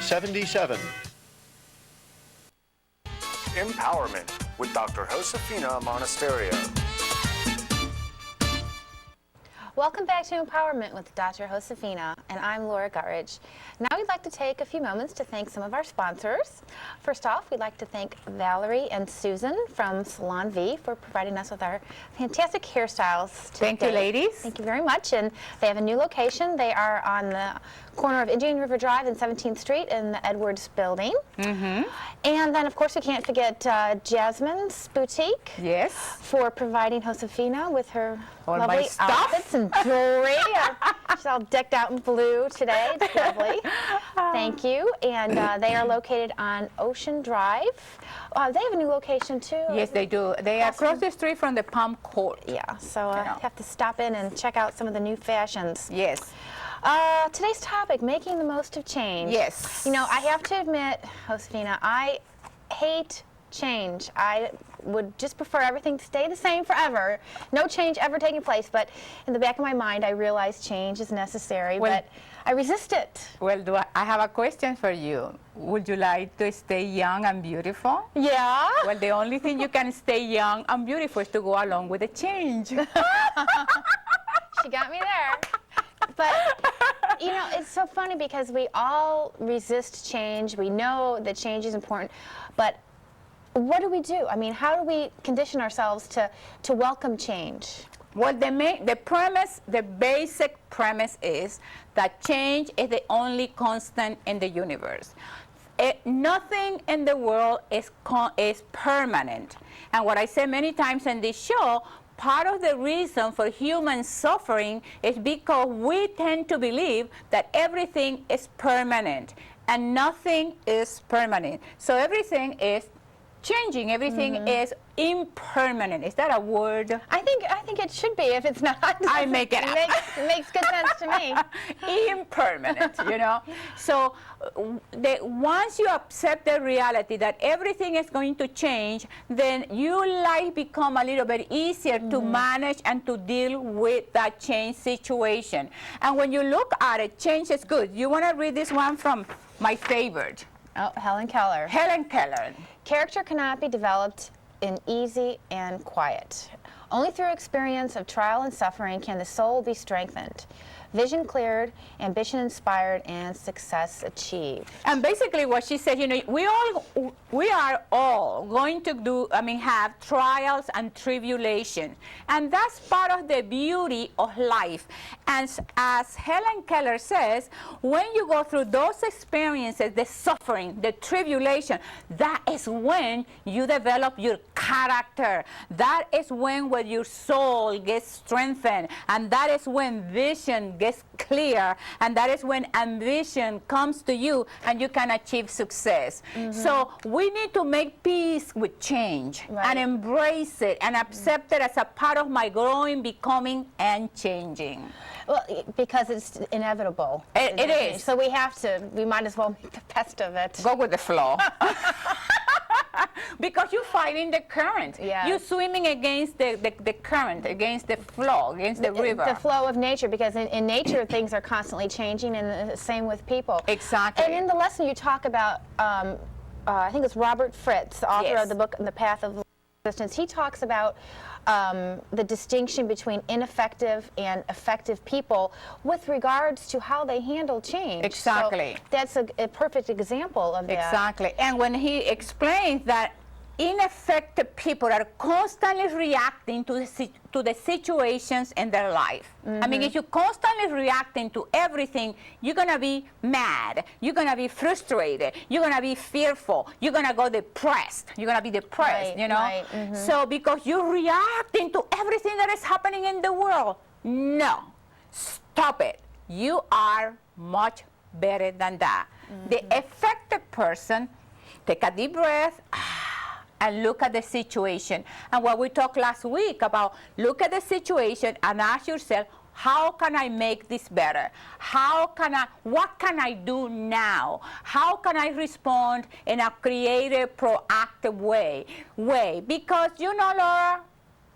77. Empowerment with Dr. Josefina Monasterio. Welcome back to Empowerment with Dr. Josefina, and I'm Laura Guttridge. Now we'd like to take a few moments to thank some of our sponsors. First off, we'd like to thank Valerie and Susan from Salon V for providing us with our fantastic hairstyles today. Thank you, ladies. Thank you very much. And they have a new location. They are on the corner of Indian River Drive and 17th Street in the Edwards building. And then, of course, we can't forget Jasmine's Boutique. Yes. For providing Josefina with her All lovely my stuff. outfits and jewelry. She's all decked out in blue today. It's lovely. Thank you. And they are located on Ocean Drive. They have a new location too. Yes, they do. They are across the street from the Palm Court. Yeah, so you have to stop in and check out some of the new fashions. Yes. Today's topic, making the most of change. Yes. You know, I have to admit, Josefina, I hate change. I would just prefer everything to stay the same forever. No change ever taking place, but in the back of my mind, I realize change is necessary, but I resist it. Well, I have a question for you. Would you like to stay young and beautiful? Yeah. Well, the only thing you can stay young and beautiful is to go along with the change. She got me there. But, you know, it's so funny because we all resist change. We know that change is important, but what do we do? I mean, how do we condition ourselves to welcome change? Well, the basic premise is that change is the only constant in the universe. Nothing in the world is permanent. And what I say many times in this show, part of the reason for human suffering is because we tend to believe that everything is permanent, and nothing is permanent. So everything is changing. Everything is impermanent. Is that a word? I think it should be. If it's not, I make it up. It makes good sense to me. Impermanent, you know. So once you accept the reality that everything is going to change, then your life become a little bit easier to manage and to deal with that change situation. And when you look at it, change is good. You want to read this one from my favorite. Oh, Helen Keller. Helen Keller. Character cannot be developed in easy and quiet. Only through experience of trial and suffering can the soul be strengthened, vision cleared, ambition inspired, and success achieved. And basically what she said, you know, we are all going to have trials and tribulation. And that's part of the beauty of life. And as Helen Keller says, when you go through those experiences, the suffering, the tribulation, that is when you develop your character. That is when your soul gets strengthened. And that is when vision gets clear, and that is when ambition comes to you and you can achieve success. So we need to make peace with change and embrace it and accept it as a part of my growing, becoming, and changing. Well, because it's inevitable. It is. So we might as well make the best of it. Go with the flow. Because you're fighting the current. Yes. You're swimming against the current, against the flow, against the river. The flow of nature, because in nature things are constantly changing, and the same with people. Exactly. And in the lesson you talk about, I think it's Robert Fritz, the author of the book The Path of Resistance. He talks about the distinction between ineffective and effective people with regards to how they handle change. Exactly. So that's a perfect example of that. Exactly. And when he explains that ineffective people are constantly reacting to the situations in their life. I mean, if you're constantly reacting to everything, you're going to be mad. You're going to be frustrated. You're going to be fearful. You're going to go depressed. You're going to be depressed, you know? So because you're reacting to everything that is happening in the world, no, stop it. You are much better than that. The effective person, take a deep breath, and look at the situation. And what we talked last week about, look at the situation and ask yourself, how can I make this better? What can I do now? How can I respond in a creative, proactive way? Because you know, Laura,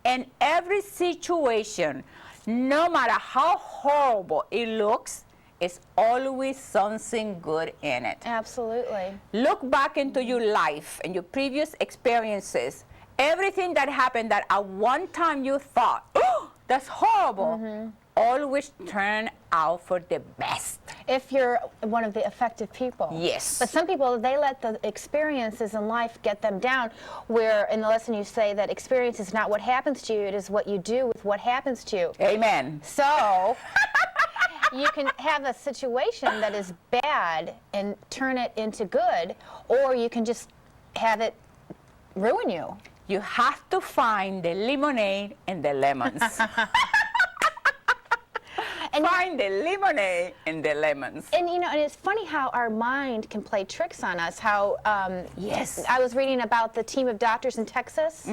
in every situation, no matter how horrible it looks, is always something good in it. Absolutely. Look back into your life and your previous experiences. Everything that happened that at one time you thought, oh, that's horrible, always turn out for the best. If you're one of the affected people. Yes. But some people, they let the experiences in life get them down, where in the lesson you say that experience is not what happens to you, it is what you do with what happens to you. Amen. So you can have a situation that is bad and turn it into good, or you can just have it ruin you. You have to find the lemonade and the lemons. And find the lemonade and the lemons. And you know, and it's funny how our mind can play tricks on us. How Yes. I was reading about the team of doctors in Texas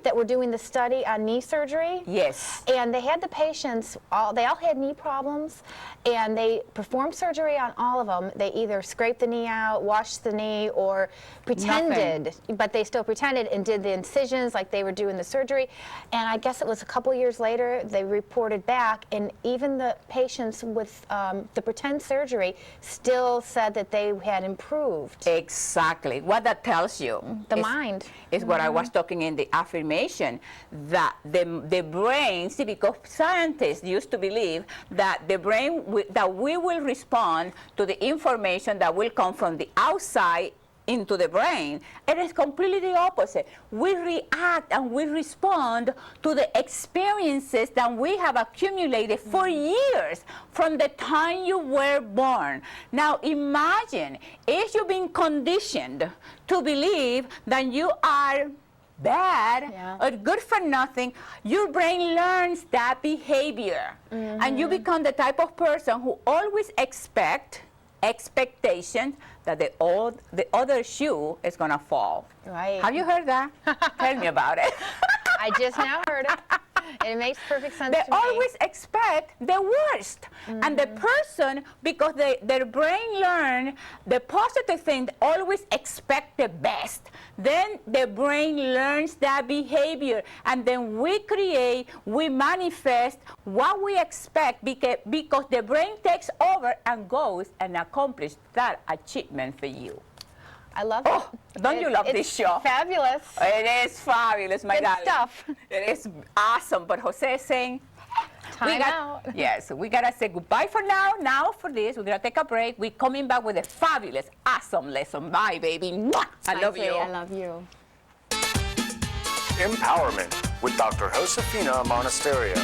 that were doing the study on knee surgery. Yes. And they had the patients, they all had knee problems, and they performed surgery on all of them. They either scraped the knee out, washed the knee, or pretended, but they still pretended and did the incisions like they were doing the surgery. And I guess it was a couple years later, they reported back, and even the patients with the pretend surgery still said that they had improved. Exactly. What that tells you The mind. is what I was talking in the affirmation, that the brain, see, because scientists used to believe that the brain, that we will respond to the information that will come from the outside into the brain. It is completely the opposite. We react and we respond to the experiences that we have accumulated for years from the time you were born. Now imagine if you've been conditioned to believe that you are bad or good for nothing, your brain learns that behavior. And you become the type of person who always expectations that the other shoe is going to fall. Right. Have you heard that? Tell me about it. I just now heard it. It makes perfect sense They to me. always expect the worst. And the person, because their brain learn the positive thing, they always expect the best. Then the brain learns that behavior. And then we manifest what we expect because the brain takes over and goes and accomplishes that achievement for you. I love Oh, it. don't you love this show? Fabulous. It is fabulous, my Good darling. stuff. It is awesome. But Jose is saying, Time out. Yes, we gotta say goodbye for now. Now for this, we're gonna take a break. We're coming back with a fabulous, awesome lesson. Bye, baby. Mwah! I love you. I love you. Empowerment with Dr. Josefina Monasterio.